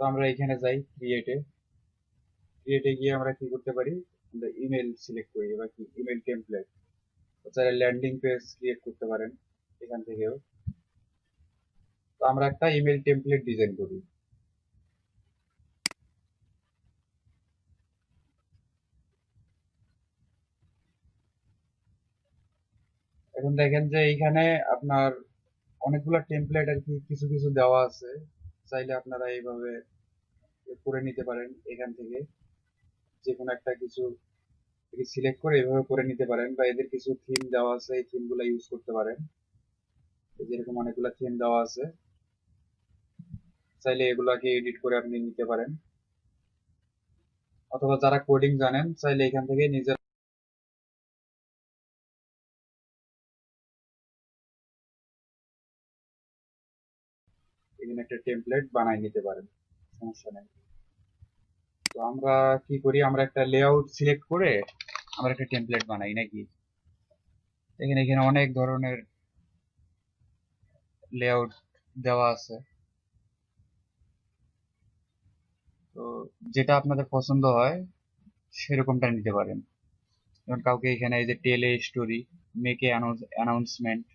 আমরা এখানে যাই ক্রিয়েটে গিয়ে আমরা কি করতে পারি, আমরা ইমেল সিলেক্ট করি বা কি ইমেল টেমপ্লেট, চাইলে ল্যান্ডিং পেজ ক্রিয়েট করতে পারেন এখান থেকেও। তো আমরা একটা ইমেল টেমপ্লেট ডিজাইন করি। এখন দেখেন যে এইখানে আপনার অনেকগুলো টেমপ্লেট আর কি কিছু কিছু দেওয়া আছে, চাইলে আপনারা এইভাবে করে নিতে পারেন। এখান থেকে যে কোনো একটা কিছু সিলেক্ট করে এভাবে করে নিতে পারেন, বা এদের কিছু থিম দেওয়া আছে, এই থিম গুলা ইউজ করতে পারেন। যেরকম অনেকগুলো থিম দেওয়া আছে, চাইলে এগুলাকে এডিট করে আপনি নিতে পারেন, অথবা যারা কোডিং জানেন চাইলে এখান থেকে নিজের এখানে একটা টেমপ্লেট বানাই নিতে পারেন, সমস্যা নেই। তো আমরা কি করি, আমরা একটা লেআউট সিলেক্ট করে আমরা একটা টেমপ্লেট বানাই নাকি। এখানে এখানে অনেক ধরনের লেআউট দেওয়া আছে, তো যেটা আপনাদের পছন্দ হয় সেরকমটা নিতে পারেন। যেমন কাউকে এখানে এই যে টেলে স্টোরি, মেকে অ্যানাউন্সমেন্ট,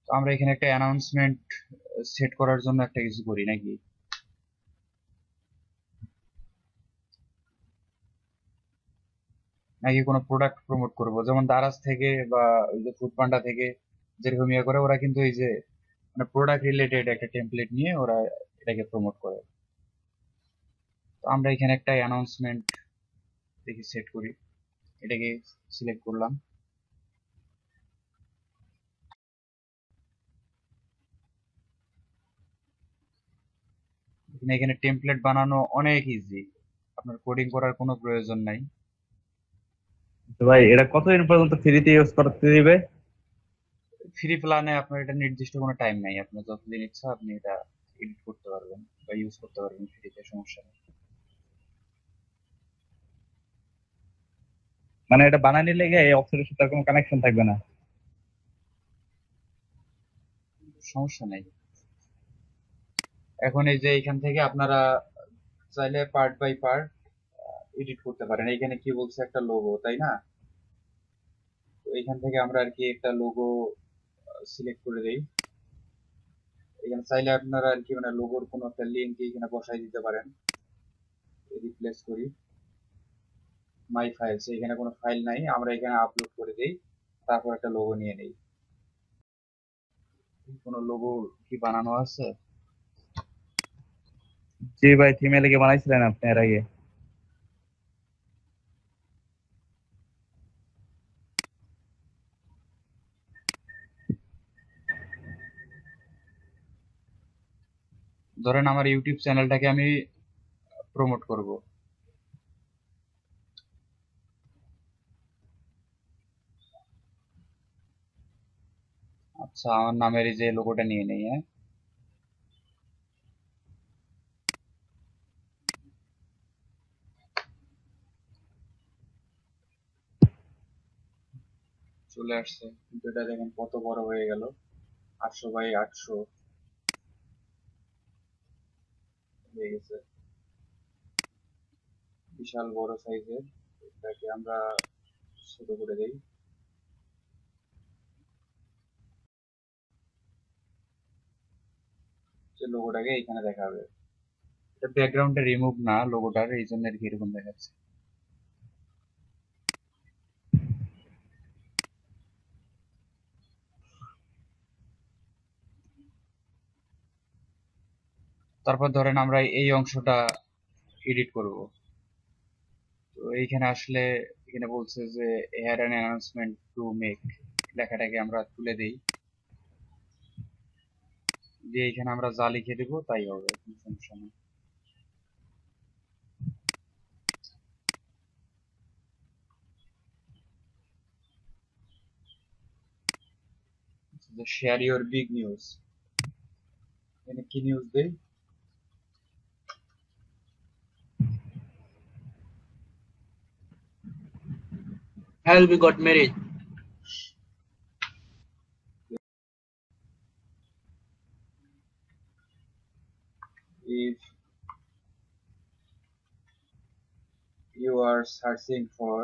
তো আমরা এখানে একটা অ্যানাউন্সমেন্ট সেট করার জন্য একটা কিছু করি নাকি। নাকি কোনো প্রোডাক্ট প্রমোট করব, যেমন দারাজ থেকে বা ওই যে ফুড পান্ডা থেকে যেরকম ইয়ে করে, ওরা কিন্তু এই যে মানে প্রোডাক্ট রিলেটেড একটা টেমপ্লেট নিয়ে ওরা এটাকে প্রমোট করে। তো আমরা এখানে একটা অ্যানাউন্সমেন্ট দেখি সেট করি, এটাকে সিলেক্ট করলাম। এখানে টেমপ্লেট বানানো অনেক ইজি, আপনার কোডিং করার কোনো প্রয়োজন নাই। তো ভাই এটা কতদিন পর্যন্ত ফ্রিতে ইউজ করতে দিবে? ফ্রি প্ল্যানে আপনার এটা নির্দিষ্ট কোনো টাইম নাই, আপনার যতদিন ইচ্ছা আপনি এটা এডিট করতে পারবেন বা ইউজ করতে পারবেন ফ্রিতে, সমস্যা নেই। মানে এটা বানায় নিলে গিয়ে এই অপশনের সাথে আর কোনো কানেকশন থাকবে না? সমস্যা নাই। এখন এই যে এখান থেকে আপনারা চাইলে পার্ট বাই পার্ট এডিট করতে পারেন। এখানে কি বলছে, একটা লোগো, তাই না? তো এখান থেকে আমরা আর কি একটা লোগো সিলেক্ট করে দেই। এখানে চাইলে আপনারা আর কি মানে লোগোর কোনো একটা লিঙ্ক এখানে বসাই দিতে পারেন। রিপ্লেস করি মাই ফাইলস, এখানে কোনো ফাইল নাই, আমরা এখানে আপলোড করে দেই, তারপর একটা লোগো নিয়ে নেই। কোনো লোগো কি বানানো আছে? জি ভাই, থিমে লিখে বানাইছিলেন আপনি এর আগে। ধরেন আমার ইউটিউব চ্যানেলটাকে আমি প্রমোট করব, আচ্ছা আমার নামের এই যে লোগোটা নিয়ে নেই, হ্যাঁ। চলে আসছে, কিন্তু এটা দেখেন কত বড় হয়ে গেল, 800 বাই 800 হয়ে গেছে, বিশাল বড় সাইজের। এটাকে আমরা ছোট করে দেই। যে লোগোটাকে এখানে দেখাবে, এটা ব্যাকগ্রাউন্ডে রিমুভ না লোগোটার, এই জন্য আর কি এরকম দেখাচ্ছে। তারপর ধরেন আমরা এই অংশটা এডিট করব। তো এইখানে আসলে এখানে বলছে যে here an announcement to make, লেখাটাকে আমরা তুলে দেই, দিয়ে এখানে আমরা যা লিখে দেবো তাই হবে, কোনো সমস্যা নেই। শেয়ার ইউর বিগ নিউজ, এখানে কি নিউজ দেই? Hell, we got married. if you are searching for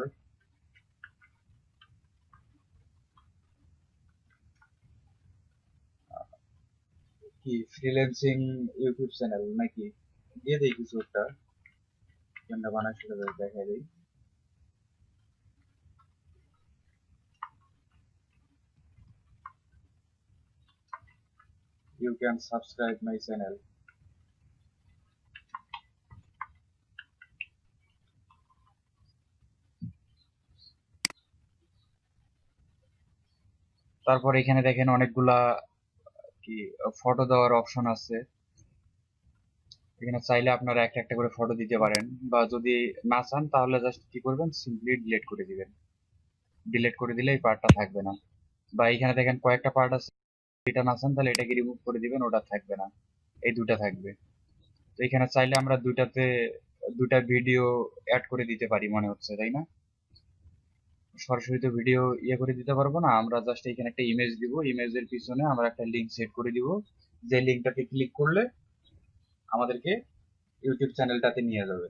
কি ফ্রিল্যান্সিং ইউটিউব চ্যানেল নাকি দিয়ে দেই কিছু একটা কেমনে বানাই সেটা দেখাই দিই you can subscribe my channel তারপর এখানে দেখেন অনেকগুলা কি ফটো দেওয়ার অপশন আছে এখানে চাইলে আপনারা একটা একটা করে ফটো দিতে পারেন বা যদি না চান তাহলে জাস্ট কি করবেন সিম্পলি ডিলিট করে দিবেন ডিলিট করে দিলে এই পার্টটা থাকবে না বা এখানে দেখেন কয়েকটা পার্ট আছে এটা না চান তাহলে এটাকে রিমুভ করে দিবেন ওটা থাকবে না এই দুটা থাকবে তো এখানে চাইলে আমরা দুইটা ভিডিও অ্যাড করে দিতে পারি মনে হচ্ছে তাই না সরাসরি তো ভিডিও ইয়ে করে দিতে পারবো না আমরা জাস্ট এখানে একটা ইমেজ দিব ইমেজের পিছনে আমরা একটা লিংক সেট করে দিব যে লিংকটাতে ক্লিক করলে আমাদেরকে ইউটিউব চ্যানেলটাতে নিয়ে যাবে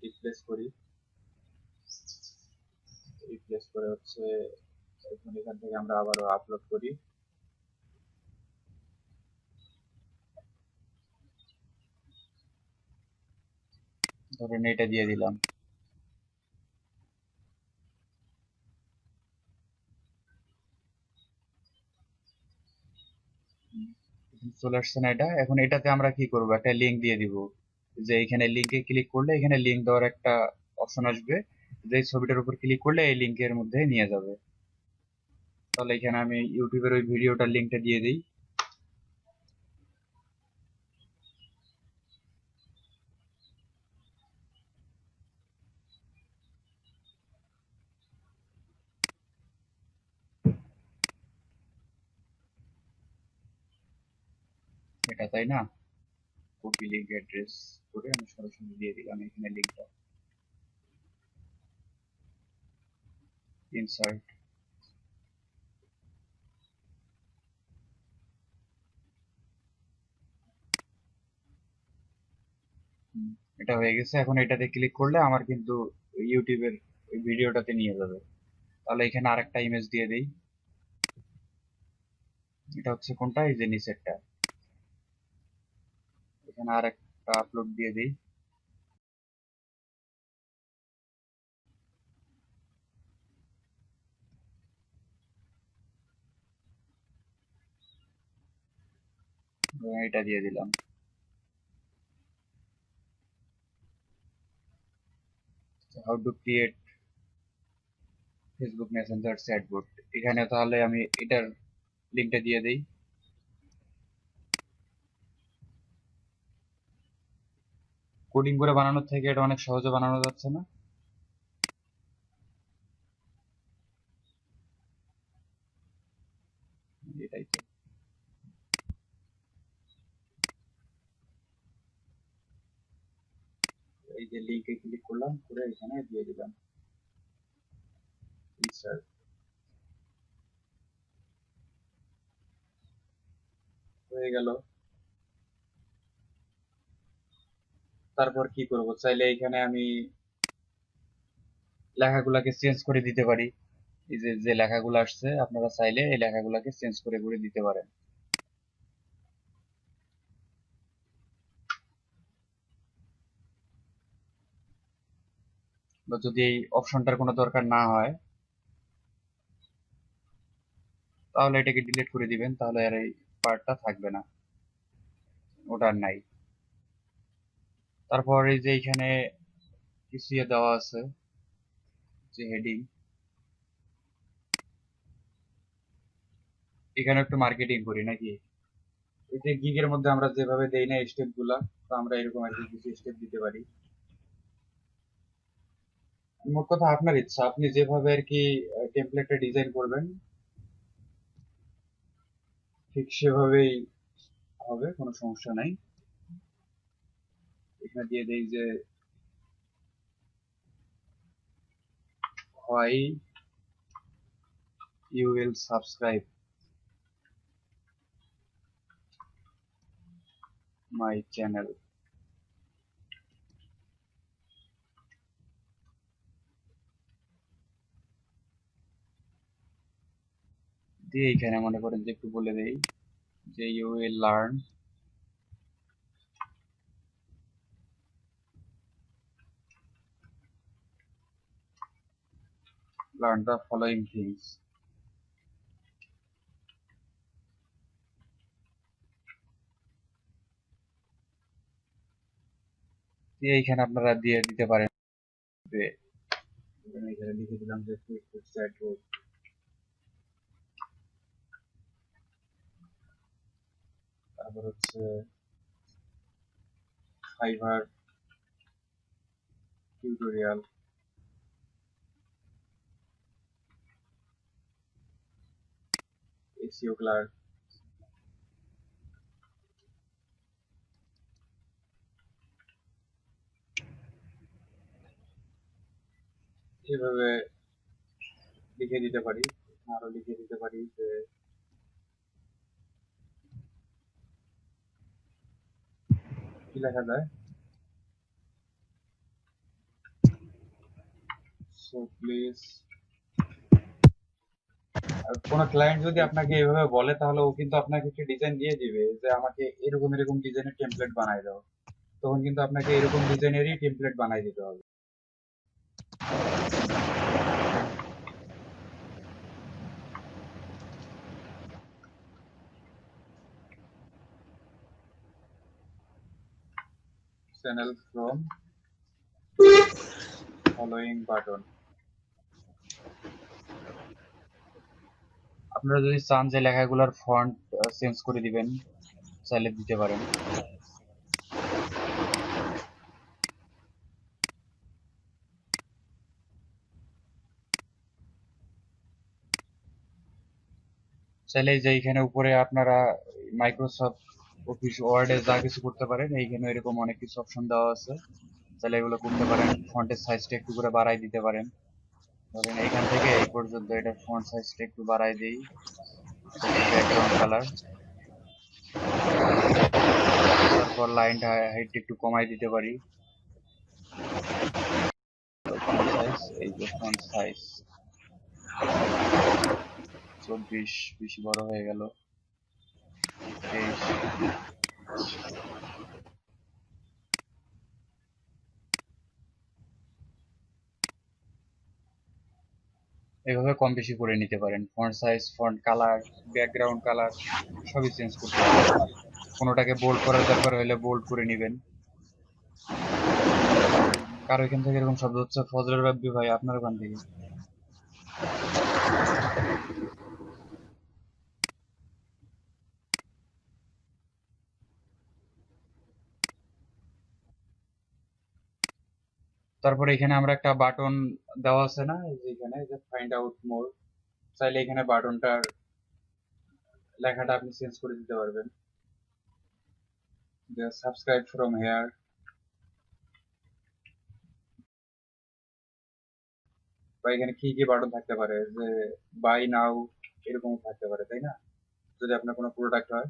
রিপ্লেস করি রিপ্লেস করে হচ্ছে এখন এখান থেকে আমরা আবারও আপলোড করি ধরেন এটা দিয়ে দিলাম চলে আসছে না এটা এখন এটাতে আমরা কি করব একটা লিংক দিয়ে দিব যে এখানে লিংকে ক্লিক করলে এখানে লিংক দেওয়ার একটা অপশন আসবে যে ছবিটার উপর ক্লিক করলে এই লিংকের মধ্যে নিয়ে যাবে তাহলে এখানে আমি ইউটিউবের ওই ভিডিওটার লিংকটা দিয়ে দিই এটা তাই না কপি লিংক অ্যাড্রেস করে আমি সরাসরি দিয়ে দিলাম এখানে লিংকটা ইনসার্ট এটা হয়ে গেছে এখন এটাতে ক্লিক করলে আমার কিন্তু ইউটিউবের ওই ভিডিওটাতে নিয়ে যাবে তাহলে এখানে আরেকটা ইমেজ দিয়ে দেই এটা হচ্ছে কোনটা এই যে নিচেরটা এখানে আরেকটা আপলোড দিয়ে দেই এটা দিয়ে দিলাম how to create Facebook Messenger chatbot এখানে তাহলে আমি এটার লিংকটা দিয়ে দেই কোডিং করে বানানোর থেকে এটা অনেক সহজে বানানো যাচ্ছে না এটাই তো এই যে লিংকে ক্লিক করলাম করে এখানে দিয়ে দিলাম ইনসার্ট হয়ে গেল তারপর কি করব চাইলে এখানে আমি লেখাগুলাকে চেঞ্জ করে দিতে পারি এই যে যে লেখাগুলো আসছে আপনারা চাইলে এই লেখাগুলাকে চেঞ্জ করে করে দিতে পারেন বা যদি এই অপশনটার কোনো দরকার না হয় তাহলে এটাকে ডিলিট করে দিবেন তাহলে আর এই পার্টটা থাকবে না ওটা আর নাই তারপর এই যে এখানে কিছু ইয়ে দেওয়া আছে যে হেডিং এখানে একটু মার্কেটিং করি নাকি এই যে গিগের মধ্যে আমরা যেভাবে দেই না স্টেপ গুলা তো আমরা এরকম আর কি কিছু স্টেপ দিতে পারি মোট কথা আপনার ইচ্ছা আপনি যেভাবে আর কি টেমপ্লেটটা ডিজাইন করবেন ঠিক সেভাবেই হবে কোনো সমস্যা নাই এখানে দিয়ে দেই যে why you will subscribe my channel. দিয়ে এখানে মনে করেন যে একটু বলে দেই যে you will learn the following things. দিয়ে এইখানে আপনারা দিয়ে দিতে পারেন যে এখানে লিখে দিলাম যে ফেসবুক চ্যাটবট, তারপর হচ্ছে ফাইবার টিউটোরিয়াল, এসইও ক্লার্ক, এভাবে লিখে দিতে পারি। আরো লিখে দিতে পারি যে কি লেখা যায়, সো প্লিজ। কোনো ক্লায়েন্ট যদি আপনাকে এইভাবে বলে তাহলে ও কিন্তু আপনাকে একটা ডিজাইন দিয়ে দিবে যে আমাকে এরকম এরকম ডিজাইনের টেমপ্লেট বানাই দাও, তখন কিন্তু আপনাকে এরকম ডিজাইনেরই টেমপ্লেট বানাই দিতে হবে। Channel from following button. আপনারা যদি চান যে লেখাগুলোর ফন্ট চেঞ্জ করে দিবেন চাইলে দিতে পারেন। চাইলে যে এইখানে উপরে আপনারা মাইক্রোসফট অফিস ওয়ার্ডে যা কিছু করতে পারেন এইখানে এরকম অনেক কিছু অপশন দেওয়া আছে, চাইলে এগুলো করতে পারেন। ফন্টের সাইজটা একটু করে বাড়াই দিতে পারেন। ধরেন এইখান থেকে এই পর্যন্ত এটা ফন্ট সাইজটা একটু বাড়াই দিই, ব্যাকগ্রাউন্ড কালার, তারপর লাইনটা হাইট একটু কমাই দিতে পারি। ফন্ট সাইজ, এই যে ফন্ট সাইজ 24, বেশি বড় হয়ে গেল 23। এভাবে কম বেশি করে নিতে পারেন। Font size, font colour, background colour সবই চেঞ্জ করতে পারেন। কোনোটাকে বোল্ড করার দরকার হলে বোল্ড করে নেবেন। কারো এখান থেকে এরকম শব্দ হচ্ছে, ফজলের রাব্বি ভাই আপনার ওখান থেকে। তারপরে এখানে আমরা একটা বাটন দেওয়া আছে না, এই যে এখানে যে ফাইন্ড আউট মোর, চাইলে এখানে বাটনটার লেখাটা আপনি চেঞ্জ করে দিতে পারবেন, যে সাবস্ক্রাইব ফ্রম হেয়ার, বা এখানে কি কি বাটন থাকতে পারে, যে বাই নাও এরকম থাকতে পারে, তাই না, যদি আপনার কোনো প্রোডাক্ট হয়।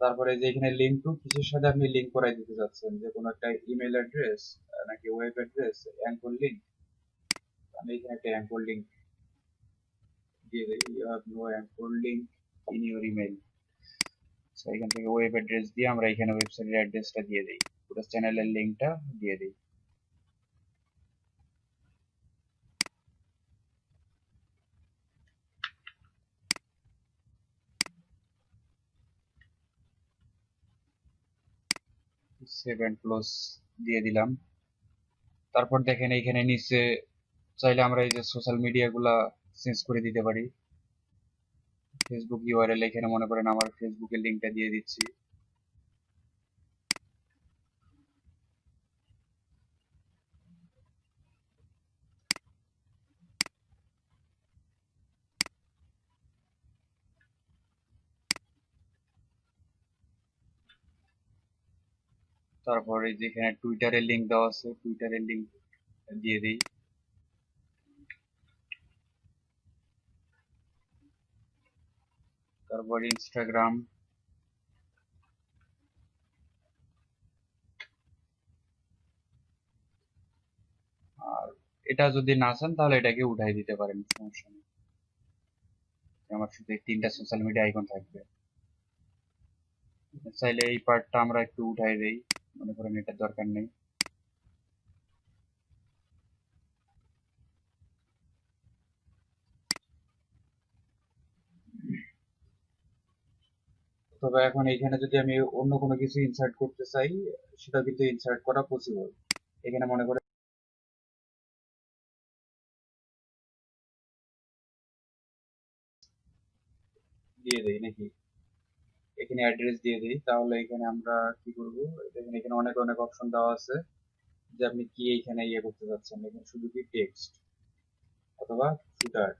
তারপরে যে এখানে লিঙ্ক টু, কিসের সাথে আপনি লিঙ্ক করাই দিতে চাচ্ছেন, যে কোনো একটা ইমেল অ্যাড্রেস নাকি ওয়েব অ্যাড্রেস, অ্যাঙ্কর লিঙ্ক। আমি এখানে একটা অ্যাঙ্কর লিঙ্ক দিয়ে দিই, you have no anchor link in your email. এখান থেকে ওয়েব অ্যাড্রেস দিয়ে আমরা এখানে ওয়েবসাইটের অ্যাড্রেসটা দিয়ে দিই, পুরো চ্যানেলের লিঙ্কটা দিয়ে দিই। সেভ এন্ড ক্লোজ দিয়ে দিলাম। তারপর দেখেন এইখানে নিচে চাইলে আমরা এই যে সোশ্যাল মিডিয়া গুলা চেঞ্জ করে দিতে পারি। ফেসবুক ইউআরএল, এখানে মনে করেন আমার ফেসবুকের লিঙ্কটা দিয়ে দিচ্ছি। তারপর এই যে এখানে টুইটারের লিঙ্ক দেওয়া আছে, টুইটারের লিঙ্ক দিয়ে দিই। তারপর ইনস্টাগ্রাম, এটা যদি না চান তাহলে এটাকে উঠাই দিতে পারেন, সমস্যা নেই। আমার শুধু এই 3টা সোশ্যাল মিডিয়া আইকন থাকবে। চাইলে এই পার্টটা আমরা একটু উঠাই দেই, মনে করেন এটার দরকার নেই। তবে এখন এইখানে যদি আমি অন্য কোনো কিছু ইনসার্ট করতে চাই, সেটা কিন্তু ইনসার্ট করা পসিবল। এখানে মনে করে দিয়ে দেই নাকি, এখানে অ্যাড্রেস দিয়ে দিই, তাহলে এখানে আমরা কি করব, দেখেন এখানে অনেক অনেক অপশন দেওয়া আছে যে আপনি কি এইখানে ইয়ে করতে চাচ্ছেন। এখানে শুধু কি টেক্সট অথবা ফুটার,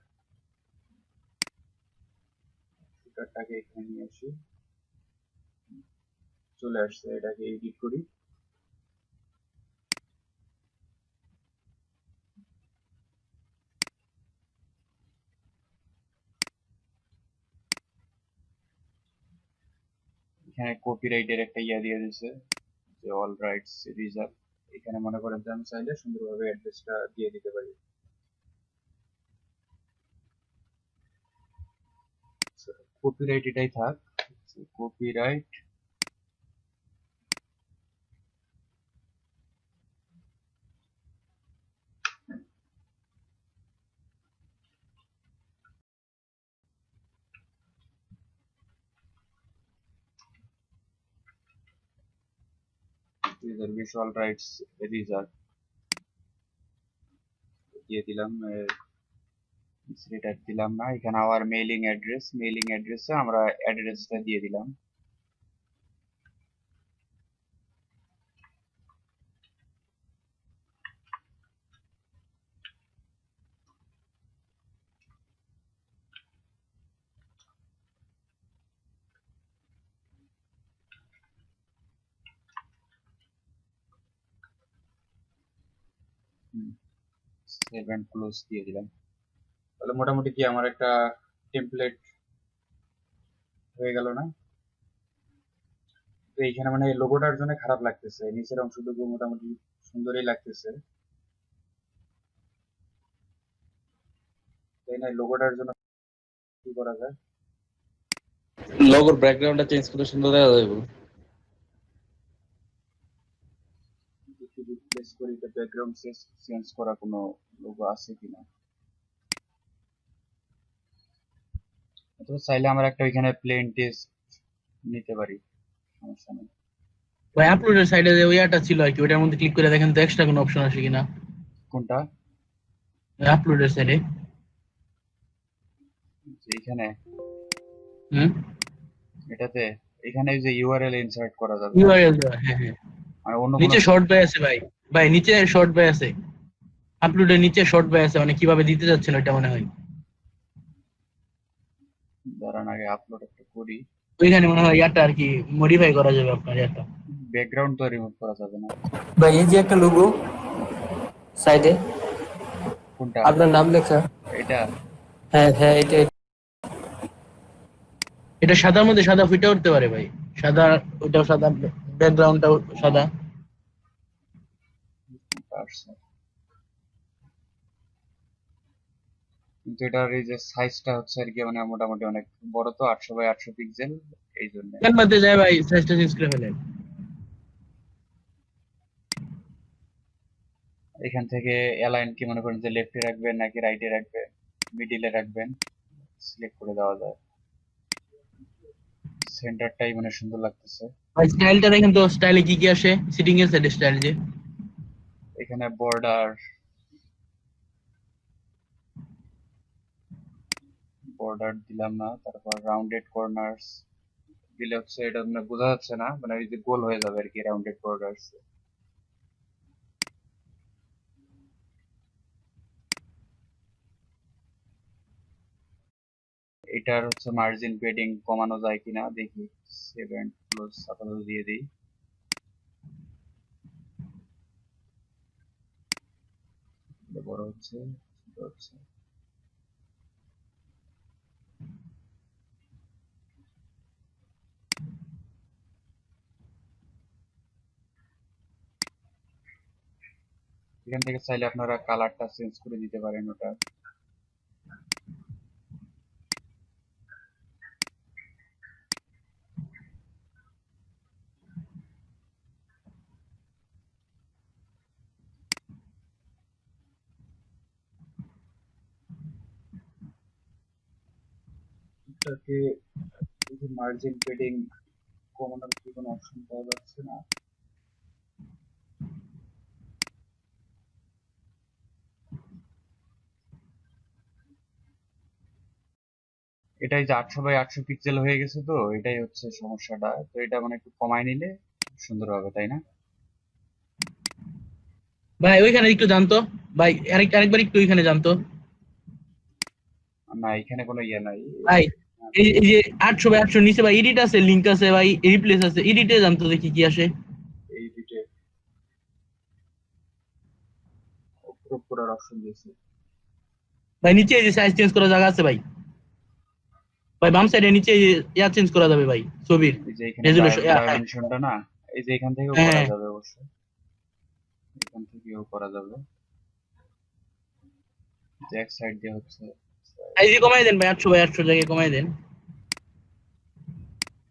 ফুটারটাকে এখানে নিয়ে আসি, চলে আসছে, এটাকে এডিট করি। এখানে কপিরাইটের একটা ইয়া দিয়ে দিছে যে অল রাইটস রিজার্ভ। এখানে মনে করেন যে আমি চাইলে সুন্দরভাবে অ্যাড্রেসটা দিয়ে দিতে পারি। কপিরাইট এটাই থাক, copyright reservation all rides reserve দিয়ে দিলাম। সেটা দিলাম না, এখানে আবার মেইলিং অ্যাড্রেস, মেইলিং অ্যাড্রেসে আমরা অ্যাড্রেসটা দিয়ে দিলাম। সেভ এন্ড ক্লোজ দিয়ে দিলাম। তাহলে মোটামুটি কি আমার একটা টেমপ্লেট হয়ে গেল না? তো এইখানে মানে লোগোটার জন্য খারাপ লাগতেছে, নিচের অংশটুকু মোটামুটি সুন্দরই লাগতেছে, তাই না? লোগোটার জন্য কি করা যায়? লোগোর ব্যাকগ্রাউন্ডটা চেঞ্জ করলে সুন্দর দেখা যাবে। যদি রিপ্লেস করি, ব্যাকগ্রাউন্ড চেঞ্জ করা কোনো লোগো আছে কিনা। অথবা চাইলে আমরা একটা ওইখানে প্লেন টেক্সট নিতে পারি, সমস্যা নেই। ভাই আপলোডের সাইডে যে ওইটা ছিল আর কি, ওটার মধ্যে ক্লিক করে দেখেন তো এক্সট্রা কোনো অপশন আসে কিনা কোনটা? আপলোডের সাইডে। এইখানে হুম, এটাতে এখানে যে ইউআরএল ইনসার্ট করা যাবে, ইউআরএল দেওয়া, হ্যাঁ হ্যাঁ। আর অন্য কোনো নিচে শর্ট বাই আছে ভাই, ভাই নিচে শর্ট বাই আছে, আপলোডের নিচে শর্ট বাই আছে, মানে কিভাবে দিতে যাচ্ছেন ওইটা মনে হয়। দাঁড়ান আগে আপলোড একটা করি। ওইখানে মনে হয় ইয়াটা আর কি মডিফাই করা যাবে আপনার ইয়াটা। ব্যাকগ্রাউন্ড তো রিমুভ করা যাবে না। ভাই এই যে একটা লোগো সাইডে কোনটা? আপনার নাম লেখা, এটা হ্যাঁ হ্যাঁ এটা এটা সাদার মধ্যে সাদা ফুটে উঠতে পারে ভাই, সাদা, ওইটাও সাদা, ব্যাকগ্রাউন্ডটাও সাদা। পারছে, কিন্তু এটার এই যে সাইজটা হচ্ছে আর কি মানে মোটামুটি অনেক বড়, তো 800 বাই 800 পিক্সেল, এই জন্য। ক্যানভাতে যায় ভাই, সাইজটা চেঞ্জ করে ফেলেন। এখান থেকে অ্যালাইন কি মনে করেন যে লেফটে রাখবেন নাকি রাইটে রাখবেন, মিডিলে রাখবেন, সিলেক্ট করে দেওয়া যায়। সেন্টারটাই মানে সুন্দর লাগতেছে। ভাই স্টাইলটা দেখেন তো, স্টাইলে কি কি আসে, সিটিং এর সাইডে স্টাইল যে এখানে বর্ডার, বর্ডার দিলাম না, তারপর রাউন্ডেড কর্নার্স দিলে হচ্ছে এটা মানে বোঝা যাচ্ছে না, মানে এই যে গোল হয়ে যাবে আর কি রাউন্ডেড বর্ডার্স। এটার হচ্ছে মার্জিন পেডিং কমানো যায় কিনা দেখি, 7 প্লাস আপাতত দিয়ে দিই। এটা বড় হচ্ছে, ছোট হচ্ছে। এখান থেকে চাইলে আপনারা কালারটা চেঞ্জ করে দিতে পারেন ওটা। এটাকে মার্জিন পেডিং কমানোর কি কোনো অপশন পাওয়া যাচ্ছে না? এটাই যে 800 বাই 800 পিক্সেল হয়ে গেছে, তো এটাই হচ্ছে সমস্যাটা। তো এটা মানে একটু কমায় নিলে সুন্দর হবে, তাই না? ভাই ওইখানে একটু জানতো, ভাই আরেকবার একটু ওইখানে জানতো না, এখানে কোনো ইয়ে নাই। ভাই। এই যে 800 বাই 800 নিচে ভাই এডিট আছে, লিঙ্ক আছে ভাই, রিপ্লেস আছে, এডিটে জানতো দেখি কি আসে। এই দুইটা ক্রপ করার অপশন দিয়েছে। ভাই নিচে এই যে সাইজ চেঞ্জ করার জায়গা আছে ভাই, ভাই বাম সাইডে নিচে এই যে ইয়া চেঞ্জ করা যাবে ভাই, ছবির এই যে এখানে রেজুলেশন। হ্যাঁ ডাইমেনশনটা না, এই যে এখান থেকেও করা হ্যাঁ। যাবে অবশ্য, এখান থেকেও করা যাবে। যে এক সাইড দিয়ে হচ্ছে, এই যে কমাই দেন ভাই, 800 বাই 800 জায়গায় কমাই দেন।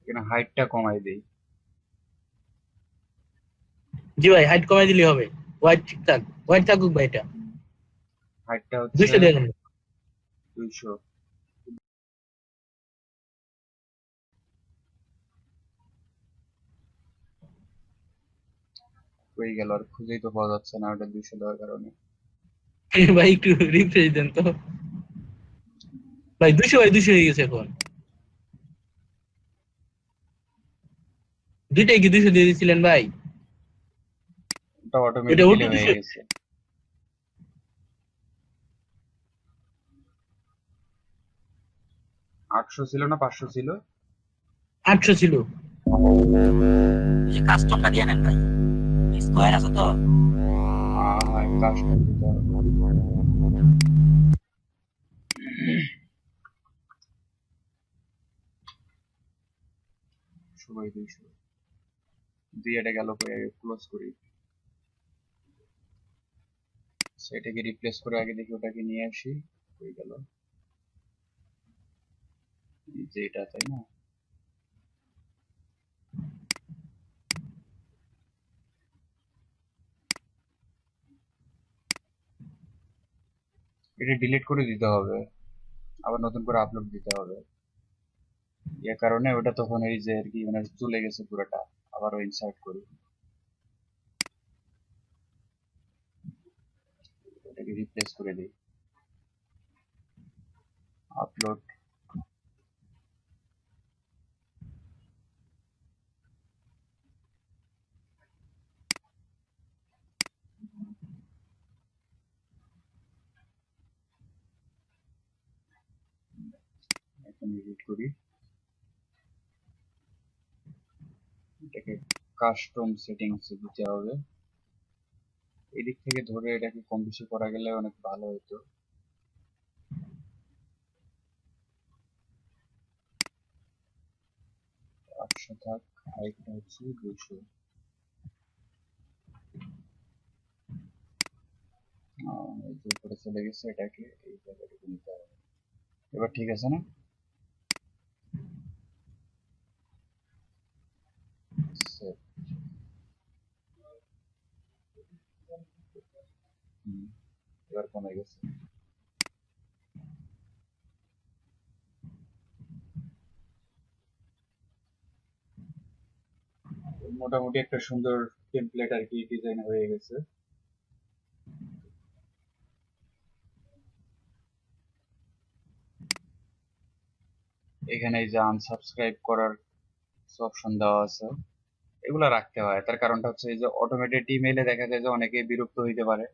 এখানে হাইটটা কমাই দেই। জি ভাই, হাইট কমাই দিলে হবে, হোয়াইট ঠিকঠাক, হোয়াইট থাকুক ভাই, এটা হাইটটা হচ্ছে 200 দিয়ে দেন। 200। হয়ে গেল, আর খুঁজেই তো পাওয়া যাচ্ছে না ওটা 200 দেওয়ার কারণে। ভাই একটু রিফ্রেশ দেন তো ভাই, 200 বাই 200 হয়ে গেছে এখন। দুইটাই কি 200 দিয়ে দিয়েছিলেন ভাই? ওটা এটা অটোমেটিক্যালি ওটি হয়ে 200, গেছে। 800 ছিল না 500 ছিল? 800 ছিল। এই যে কাস্টমটা দিয়ে নেন ভাই, স্কোয়ার আছে তো। হ্যাঁ, কাস্টম দিতে হবে। সবাই 200 দিয়ে এটা গেল, করে ক্লোজ করি। সেটাকে রিপ্লেস করে আগে দেখি ওটাকে নিয়ে আসি। হয়ে গেল, এই যে এটা, তাই না? এটা ডিলিট করে দিতে হবে, আবার নতুন করে আপলোড দিতে হবে। এর কারণে ওটা তখন এই যে আর কি মানে চলে গেছে পুরোটা। আবারও ইনসার্ট করি, এটাকে রিপ্লেস করে দিই, আপলোড। এখন এডিট করি, এটাকে কাস্টম সেটিংস দিতে হবে। এদিক থেকে ধরে এটাকে কম বেশি করা গেলে অনেক ভালো হতো। 800 থাক, হাইটটা হচ্ছে 200। এই যে উপরে চলে গেছে, এটাকে এই জায়গাটুকু নিতে হবে। এবার ঠিক আছে না? Save. এবার কমে গেছে। মোটামুটি একটা সুন্দর টেমপ্লেট আর কি ডিজাইন হয়ে গেছে। এখানে এই যে আনসাবস্ক্রাইব করার অপশন দেওয়া আছে, এগুলো রাখতে হয়। তার কারণটা হচ্ছে এই যে অটোমেটেড ইমেইলে দেখা যায় যে অনেকে বিরক্ত হইতে পারে,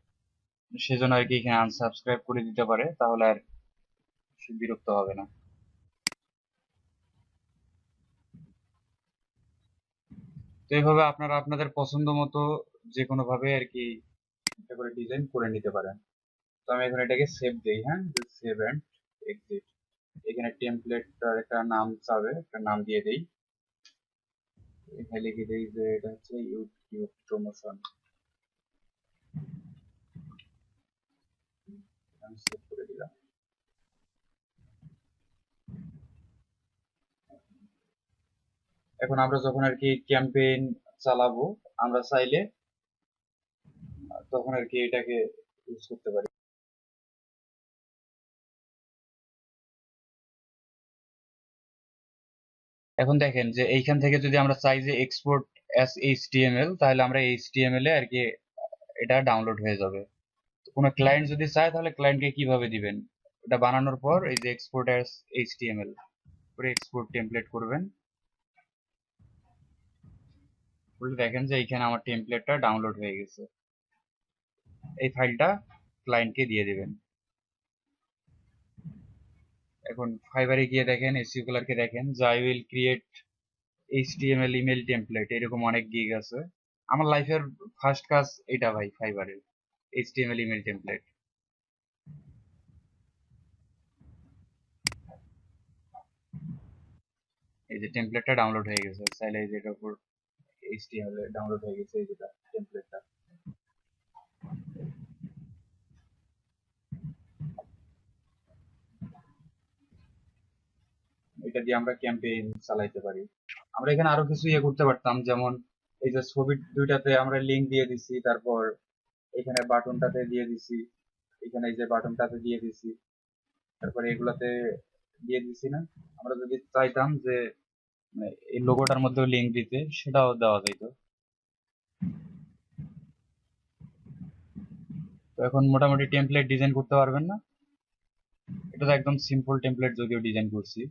সেজন্য আর কি এখানে আনসাবস্ক্রাইব করে দিতে পারে, তাহলে আর সে বিরক্ত হবে না। তো এইভাবে আপনারা আপনাদের পছন্দ মতো যে কোনো ভাবে আর কি একটা করে ডিজাইন করে নিতে পারেন। তো আমি এখন এটাকে সেভ দেই, হ্যাঁ, সেভ এন্ড এক্সিট। এখানে টেমপ্লেটটার একটা নাম চাবে, একটা নাম দিয়ে দেই। এখানে লিখে দেই যে এটা হচ্ছে ইউটিউব প্রমোশন। আমি সেভ করে দিলাম। এখন আমরা যখন আর কি ক্যাম্পেইন চালাবো, আমরা চাইলে তখন আর কি এটাকে ইউজ করতে পারি। এখন দেখেন যে এইখান থেকে যদি আমরা চাই যে এক্সপোর্ট অ্যাজ এইচটিএমএল, তাহলে আমরা এইচটিএমএল এ আর কি এটা ডাউনলোড হয়ে যাবে। কোনো ক্লায়েন্ট যদি চায় তাহলে ক্লায়েন্টকে কিভাবে দিবেন, এটা বানানোর পর এই যে এক্সপোর্ট অ্যাজ এইচটিএমএল করে এক্সপোর্ট টেমপ্লেট করবেন, করলে দেখেন যে এইখানে আমার টেমপ্লেটটা ডাউনলোড হয়ে গেছে। এই ফাইলটা ক্লায়েন্টকে দিয়ে দিবেন। এখন ফাইবারে গিয়ে দেখেন এসকিউএলআরকে দেখেন যে I will create HTML email template, এরকম অনেক গিগ আছে। আমার লাইফের ফার্স্ট কাজ এটা ভাই, ফাইবারের এইচটিএমএল ইমেল টেমপ্লেট। এই যে টেমপ্লেটটা ডাউনলোড হয়ে গেছে, চাইলে এই যে এটার উপর এইচটিএমএল এ ডাউনলোড হয়ে গেছে এই যেটা টেমপ্লেটটা। এটা দিয়ে আমরা ক্যাম্পেইন চালাইতে পারি। আমরা এখানে আরো কিছু ইয়ে করতে পারতাম, যেমন এই যে ছবি দুইটাতে আমরা লিংক দিয়ে দিছি, তারপর এখানে বাটনটাতে দিয়ে দিছি, এখানে এই যে বাটনটাতে দিয়ে দিছি, তারপরে এগুলাতে দিয়ে দিছি না। আমরা যদি চাইতাম যে মানে এই লোগোটার মধ্যেও লিংক দিতে, সেটাও দেওয়া যেত। তো এখন মোটামুটি টেমপ্লেট ডিজাইন করতে পারবেন না? এটা তো একদম সিম্পল টেমপ্লেট যদিও ডিজাইন করছি।